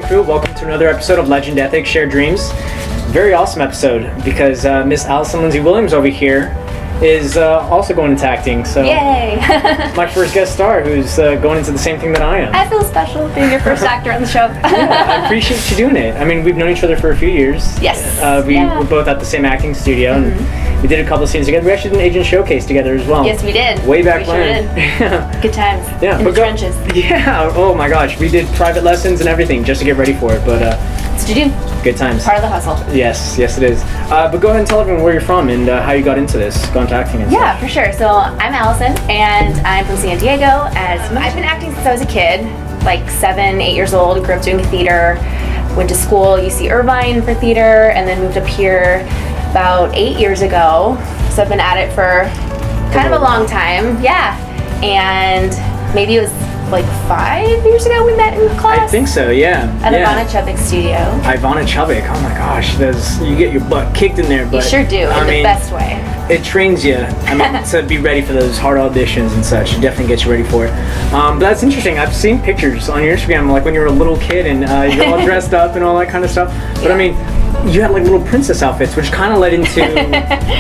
crew, welcome to another episode of Legend Ethics Shared Dreams. Very awesome episode because Miss Allison Lindsey Williams over here is also going into acting. So yay! My first guest star who's going into the same thing that I am. I feel special being your first actor on the show. Yeah, I appreciate you doing it. I mean, we've known each other for a few years. Yes. We were both at the same acting studio and we did a couple of scenes together. We actually did an agent showcase together as well. Yes, we did. Way back we when. Sure did. Good times. Yeah, in the trenches. Yeah, oh my gosh. We did private lessons and everything just to get ready for it, but That's what you do. good times. Part of the hustle. Yes, it is. But go ahead and tell everyone where you're from and how you got into this, got into acting and Yeah, for sure. So I'm Allison, and I'm from San Diego. I've been acting since I was a kid, like 7, 8 years old. Grew up doing theater. Went to school, UC Irvine for theater, and then moved up here about 8 years ago. So I've been at it for kind of a long time. Yeah, and maybe it was like 5 years ago we met in class. I think so, yeah. At Ivana Chubbuck's studio. Ivana Chubbuck, oh my gosh, you get your butt kicked in there, but You sure do, in the best way. It trains you, to be ready for those hard auditions and such. It definitely gets you ready for it. But that's interesting. I've seen pictures on your Instagram, like when you were a little kid and you're all dressed up and all that kind of stuff. But I mean, you had like little princess outfits, which kind of led into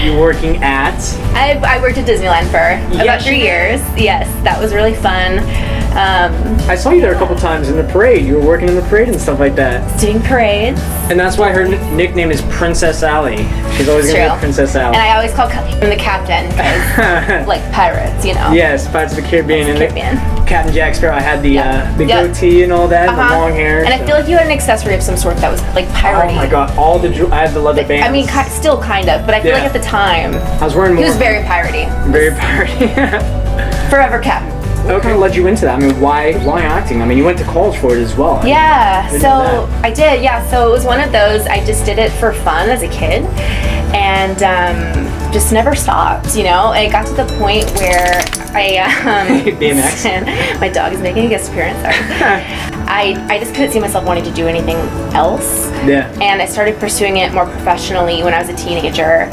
you working at... I worked at Disneyland for about 3 years. Yes, that was really fun. I saw you there a couple times in the parade. You were working in the parade and stuff like that. Doing parades. And that's why her nickname is Princess Allie. She's always going to be Princess Allie. And I always call him the captain because, like, pirates, you know. Yes, Pirates of the Caribbean. Captain Jack Sparrow. I had the goatee and all that, the long hair. And I feel like you had an accessory of some sort that was like piratey. Oh my god, I had the leather bands. I mean, still kind of, but I feel like at the time, I was wearing more. He was very piratey. Very piratey. Forever captain. What kind of led you into that? I mean, why acting? I mean, you went to college for it as well. Yeah, so I did. Yeah, so it was one of those. I just did it for fun as a kid, and just never stopped. You know, and it got to the point where BMX. My dog is making a guest appearance. Sorry. I just couldn't see myself wanting to do anything else. Yeah. And I started pursuing it more professionally when I was a teenager.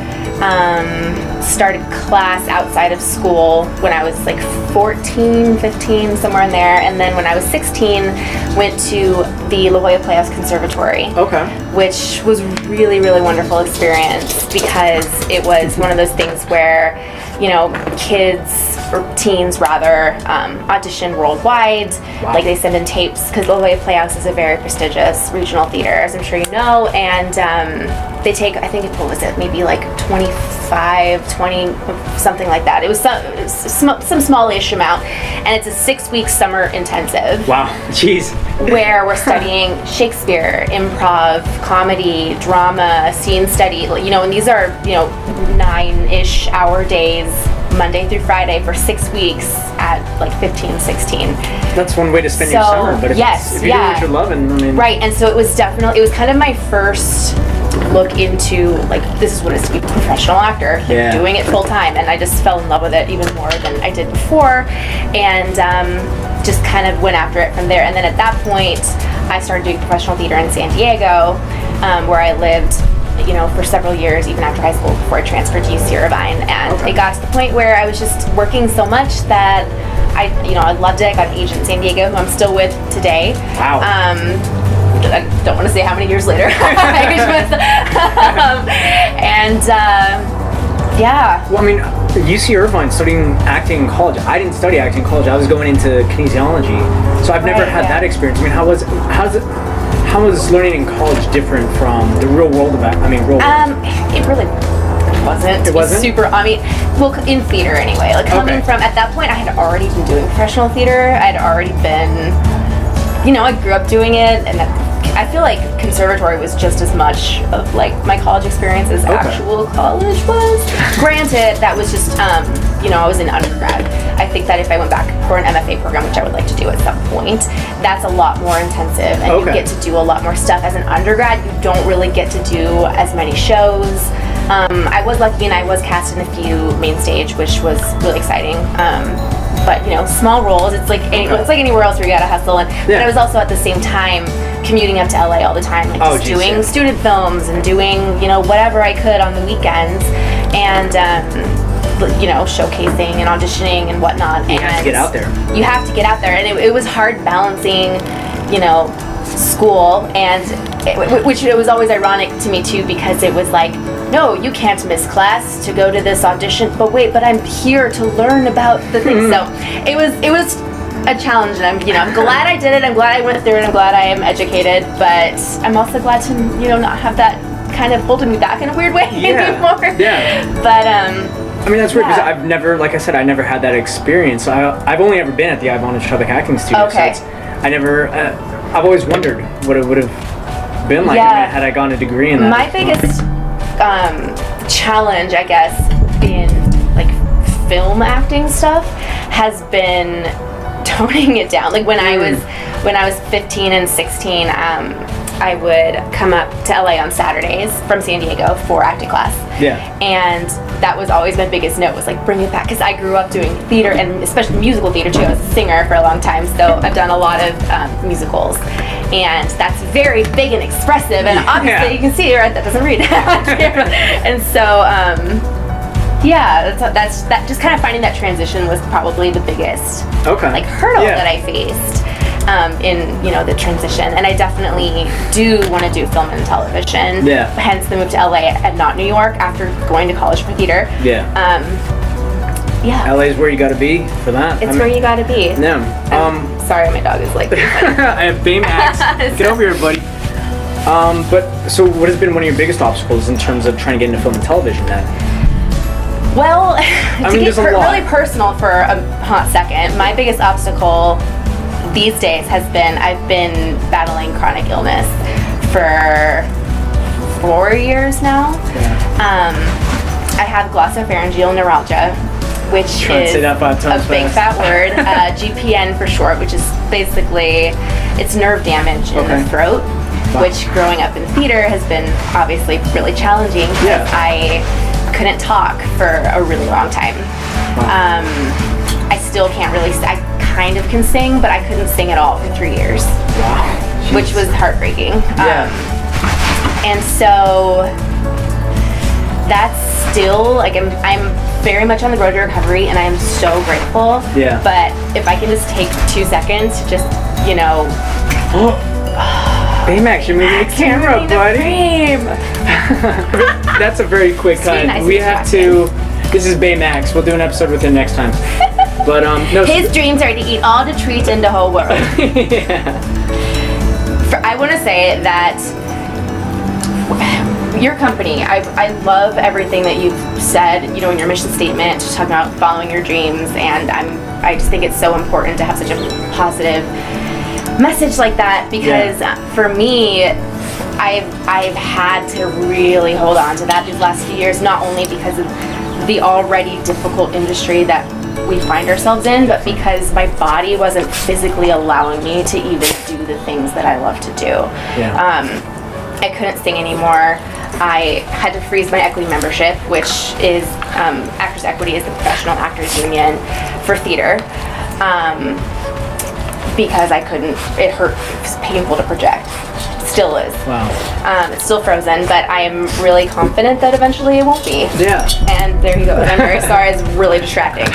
Started class outside of school when I was like 14, 15, somewhere in there. And then when I was 16, went to the La Jolla Playhouse Conservatory. Okay. Which was really, really wonderful experience because it was one of those things where, you know, kids or teens rather audition worldwide. Wow. Like they send in tapes because La Jolla Playhouse is a very prestigious regional theater, as I'm sure you know, and they take, I think, what was it, maybe like 25, 20, something like that. It was some smallish amount, and it's a 6-week summer intensive. Wow, jeez. Where we're studying Shakespeare, improv, comedy, drama, scene study, you know, and these are, you know, 9-ish hour days, Monday through Friday for 6 weeks at like 15, 16. That's one way to spend your summer, but if you're doing what you're loving, I mean... Right, and so it was kind of my first look into, like, this is what it is to be a professional actor, like, doing it full time, and I just fell in love with it even more than I did before, and just kind of went after it from there. And then at that point, I started doing professional theater in San Diego, where I lived, you know, for several years, even after high school, before I transferred to UC Irvine. And it got to the point where I was just working so much that I loved it. I got an agent in San Diego who I'm still with today. Wow. I don't want to say how many years later. Well, I mean, UC Irvine, studying acting in college. I didn't study acting in college. I was going into kinesiology, so I've never had that experience. I mean, how was learning in college different from the real world of acting? I mean, real world. It really wasn't. It wasn't? Super. I mean, well, in theater anyway. Like coming from, at that point, I had already been doing professional theater. I'd already been, you know, I grew up doing it, and I feel like conservatory was just as much of like my college experience as actual college was. Granted, that was just, you know, I was in undergrad. I think that if I went back for an MFA program, which I would like to do at some point, that's a lot more intensive, and you get to do a lot more stuff. As an undergrad, you don't really get to do as many shows. I was lucky and I was cast in a few main stage, which was really exciting. But you know, small roles. It's like it's like anywhere else where you gotta hustle. But I was also at the same time commuting up to LA all the time, like doing student films and doing, you know, whatever I could on the weekends, and you know, showcasing and auditioning and whatnot. You have to get out there. You have to get out there, and it was hard balancing, you know, school, and which it was always ironic to me too, because it was like, no, you can't miss class to go to this audition, but I'm here to learn about the thing. So it was a challenge, and I'm glad I did it. I'm glad I went through it. I'm glad I am educated, but I'm also glad to not have that kind of holding me back in a weird way anymore. Yeah. But I mean, that's weird because I've never, like I said, I never had that experience. I've only ever been at the Ivana Chubbuck acting studio. Okay. So I've always wondered what it would have been like had I gone a degree in that. My biggest challenge, I guess, in like film acting stuff has been toning it down. Like when I was 15 and 16, I would come up to LA on Saturdays from San Diego for acting class. Yeah. And that was always my biggest note, was like, bring it back, because I grew up doing theater, and especially musical theater too. I was a singer for a long time, so I've done a lot of musicals, and that's very big and expressive, and obviously you can see right, that doesn't read. And so that just kind of finding that transition was probably the biggest like hurdle that I faced in the transition. And I definitely do want to do film and television. Yeah. Hence the move to LA and not New York after going to college for theater. Yeah. LA is where you got to be for that. It's where you got to be. Yeah. Sorry, my dog is like. I have Baymax. Get over here, buddy. But so, what has been one of your biggest obstacles in terms of trying to get into film and television then? Well, to get really personal for a hot second, my biggest obstacle these days has been, I've been battling chronic illness for 4 years now. Yeah. I have glossopharyngeal neuralgia, which is a big fat word, GPN for short, which is basically, it's nerve damage in the throat, which growing up in theater has been obviously really challenging because I couldn't talk for a really long time. I still can't really, I kind of can sing, but I couldn't sing at all for 3 years, which was heartbreaking. And so that's still, like, I'm very much on the road to recovery, and I am so grateful. Yeah. But if I can just take 2 seconds to just, Baymax, you're moving the camera, buddy. That's a very quick cut. Nice, we have to. This is Baymax. We'll do an episode with him next time. But no. His dreams are to eat all the treats in the whole world. I want to say that your company, I love everything that you've said, in your mission statement, just talking about following your dreams, and I just think it's so important to have such a positive message like that, because for me, I've had to really hold on to that these last few years, not only because of the already difficult industry that we find ourselves in, but because my body wasn't physically allowing me to even do the things that I love to do. I couldn't sing anymore. I had to freeze my equity membership, which is Actors Equity is the professional actors union for theater, because I couldn't, it hurt, it was painful to project. Still is. Wow. It's still frozen, but I am really confident that eventually it won't be. Yeah. And there you go. I'm very sorry, it's really distracting.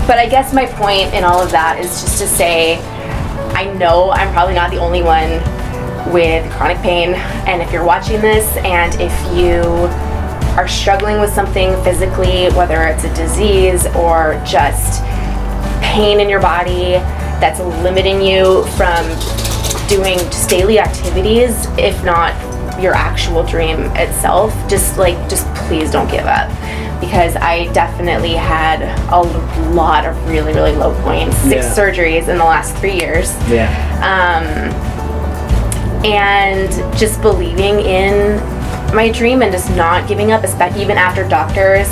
But I guess my point in all of that is just to say, I know I'm probably not the only one with chronic pain, and if you're watching this and if you are struggling with something physically, whether it's a disease or just pain in your body that's limiting you from doing just daily activities, if not your actual dream itself, just please don't give up, because I definitely had a lot of really, really low points, 6 surgeries in the last 3 years. And just believing in my dream and just not giving up, especially even after doctors,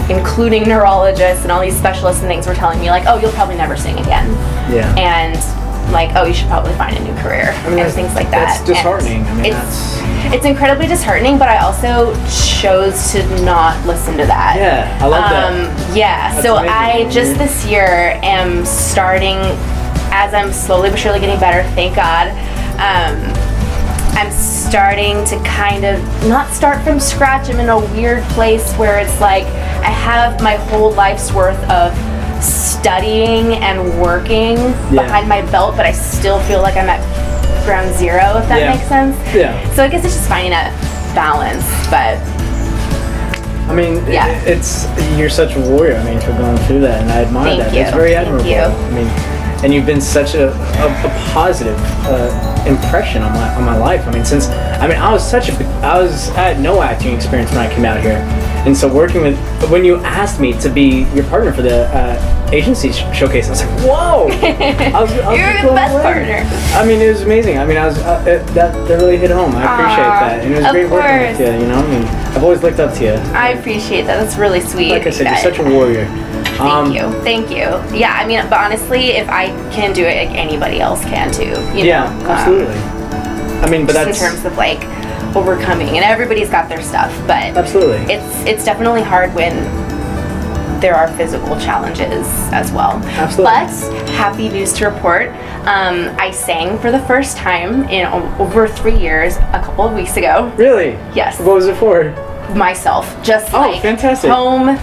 including neurologists and all these specialists and things were telling me, like, oh, you'll probably never sing again. And like, oh, you should probably find a new career, and things like that. That's disheartening. It's incredibly disheartening, but I also chose to not listen to that. Yeah, I love that. That's so amazing. I just this year am starting, as I'm slowly but surely getting better, thank God, I'm starting to kind of not start from scratch. I'm in a weird place where it's like I have my whole life's worth of studying and working behind my belt, but I still feel like I'm at ground zero, if that makes sense. Yeah. So I guess it's just finding a balance, but I mean, you're such a warrior. I mean, for going through that, and I admire that. It's very admirable. I mean, and you've been such a positive impression on my life. I mean, I had no acting experience when I came out here, and so when you asked me to be your partner for the agency showcase, I was like, whoa! You're the best partner. I mean, it was amazing. I mean, that really hit home. I appreciate that, and it was great working with you. You know, I mean, I've always looked up to you. I appreciate that. That's really sweet. Like I said, you're such a warrior. Thank you. Yeah, I mean, but honestly, if I can do it, like, anybody else can too. You know? Absolutely. I mean, but just that's in terms of like overcoming, and everybody's got their stuff, but absolutely, it's definitely hard when there are physical challenges as well. Absolutely. But happy news to report, I sang for the first time in over 3 years a couple of weeks ago. Really? Yes. What was it for? Myself, just like fantastic. Home.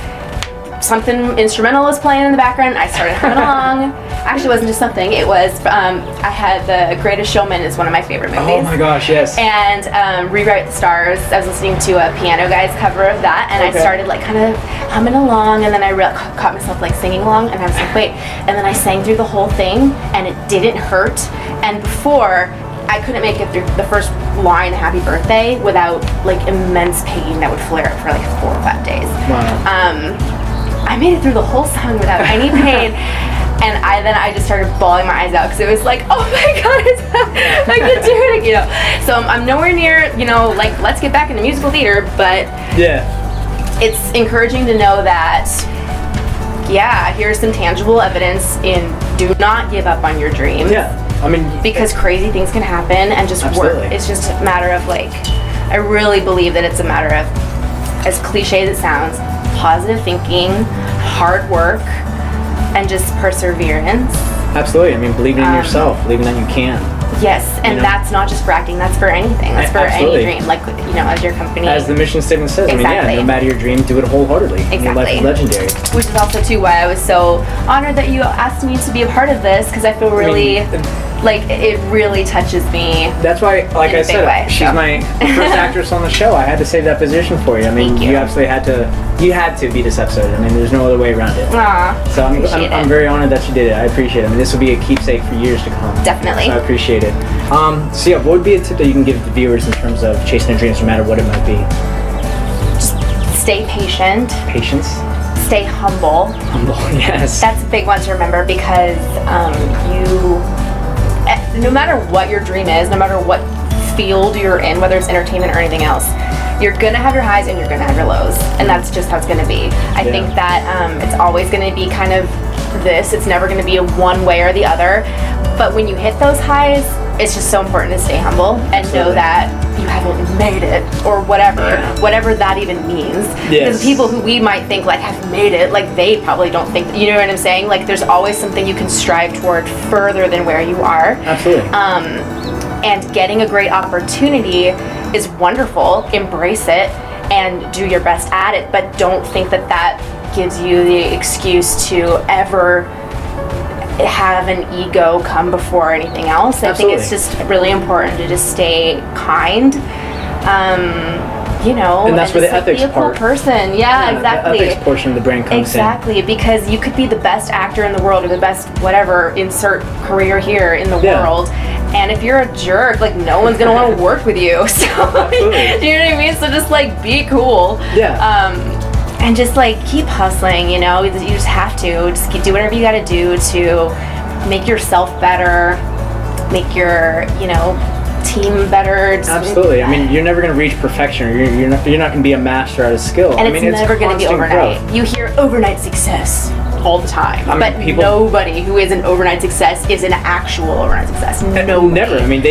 Something instrumental was playing in the background. I started humming along. Actually, it wasn't just something. It was, I had The Greatest Showman is one of my favorite movies. Oh my gosh, yes. And Rewrite the Stars. I was listening to a Piano Guys cover of that, and I started like kind of humming along, and then I caught myself like singing along, and I was like, wait. And then I sang through the whole thing, and it didn't hurt. And before, I couldn't make it through the first line, Happy Birthday, without like immense pain that would flare up for like 4 or 5 days. Wow. I made it through the whole song without any pain, and I just started bawling my eyes out because it was like, oh my god, I can do it, you know. So I'm nowhere near, you know, like, let's get back into musical theater, but it's encouraging to know that, here's some tangible evidence in do not give up on your dreams. I mean, because crazy things can happen, and just work. It's just a matter of like, I really believe that it's a matter of, as cliche as it sounds, positive thinking, hard work, and just perseverance. Absolutely. I mean, believing in yourself, believing that you can. Yes, and that's not just for acting, that's for anything. That's for any dream. Like, you know, as your company. As the mission statement says, I mean, no matter your dream, do it wholeheartedly. Your life is legendary. Which is also, too, why I was so honored that you asked me to be a part of this, because I feel really... like, it really touches me. That's why, like I said, she's my first actress on the show. I had to save that position for you. I mean, you absolutely had to be this episode. I mean, there's no other way around it. So I'm very honored that you did it. I appreciate it. I mean, this will be a keepsake for years to come. Definitely. So I appreciate it. So yeah, what would be a tip that you can give the viewers in terms of chasing their dreams, no matter what it might be? Just stay patient. Patience. Stay humble. Humble, yes. That's a big one to remember, because no matter what your dream is, no matter what field you're in, whether it's entertainment or anything else, you're gonna have your highs and you're gonna have your lows, and that's just how it's gonna be. I think that it's always gonna be kind of this. It's never gonna be a one way or the other. But when you hit those highs, it's just so important to stay humble and know that you haven't made it, or whatever that even means. Because people who we might think like have made it, like they probably don't think, you know what I'm saying? Like, there's always something you can strive toward further than where you are. Absolutely. And getting a great opportunity is wonderful. Embrace it and do your best at it, but don't think that that gives you the excuse to ever have an ego come before anything else. I think it's just really important to just stay kind, you know, and that's where the ethics be a cool person. Yeah, exactly. The ethics portion of the brain comes in. Because you could be the best actor in the world, or the best whatever, insert career here in the world, and if you're a jerk, like, no one's gonna want to work with you. So, do you know what I mean? So just like be cool. And just like keep hustling, you know. You just have to do whatever you got to do to make yourself better, make your, you know, team better. Absolutely. I mean, you're never going to reach perfection. You're not going to be a master at a skill. And it's never going to be overnight. Growth. You hear overnight success all the time, but nobody who is an overnight success is an actual overnight success. No, never. I mean,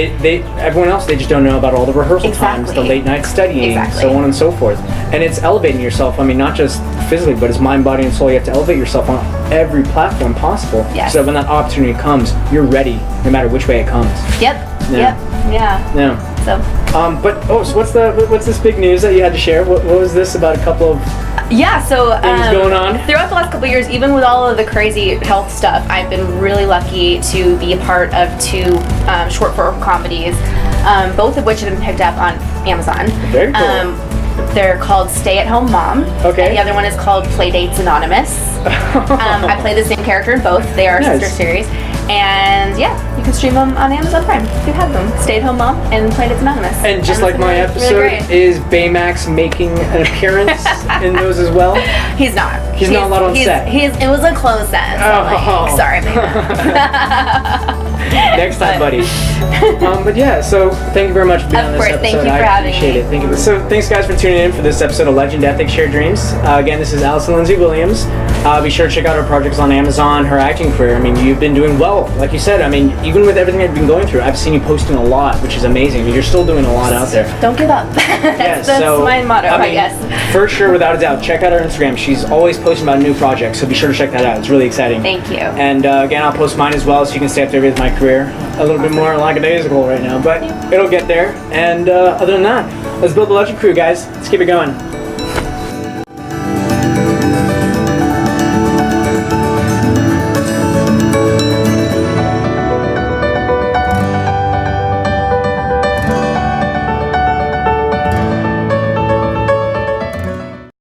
everyone else, they just don't know about all the rehearsal times, the late night studying, so on and so forth. And it's elevating yourself. I mean, not just physically, but it's mind, body, and soul. You have to elevate yourself on every platform possible. So when that opportunity comes, you're ready, no matter which way it comes. Yeah. So. So what's this big news that you had to share? What was this about a couple of things going on? Throughout the last couple of years, even with all of the crazy health stuff, I've been really lucky to be a part of 2 short form comedies, both of which have been picked up on Amazon. Very cool. They're called Stay at Home Mom. Okay. And the other one is called Playdates Anonymous. I play the same character in both. They are Nice. sister series. And yeah, you can stream them on Amazon Prime if you have them. Stay at Home Mom and Playdates Anonymous. And just like my episode, really is Baymax making an appearance in those as well? He's not. He's not allowed on set. It was a closed set. So sorry, Baymax. Next time, buddy. But yeah, so thank you very much for being on this episode. Thank you for having me. I appreciate it. Thank you. So thanks guys for tuning in for this episode of Legend Ethics Shared Dreams. Again, this is Allison Lindsey Williams. Be sure to check out her projects on Amazon, her acting career. I mean, you've been doing well. Like you said, I mean, even with everything I've been going through, I've seen you posting a lot, which is amazing. I mean, you're still doing a lot out there. Don't give up. That's my motto, I guess. For sure, without a doubt. Check out her Instagram. She's always posting about new projects, so be sure to check that out. It's really exciting. Thank you. And again, I'll post mine as well, so you can stay up to date with my career. A little bit more lackadaisical right now, but it'll get there. And other than that, let's build the Legend Crew, guys. Let's keep it going.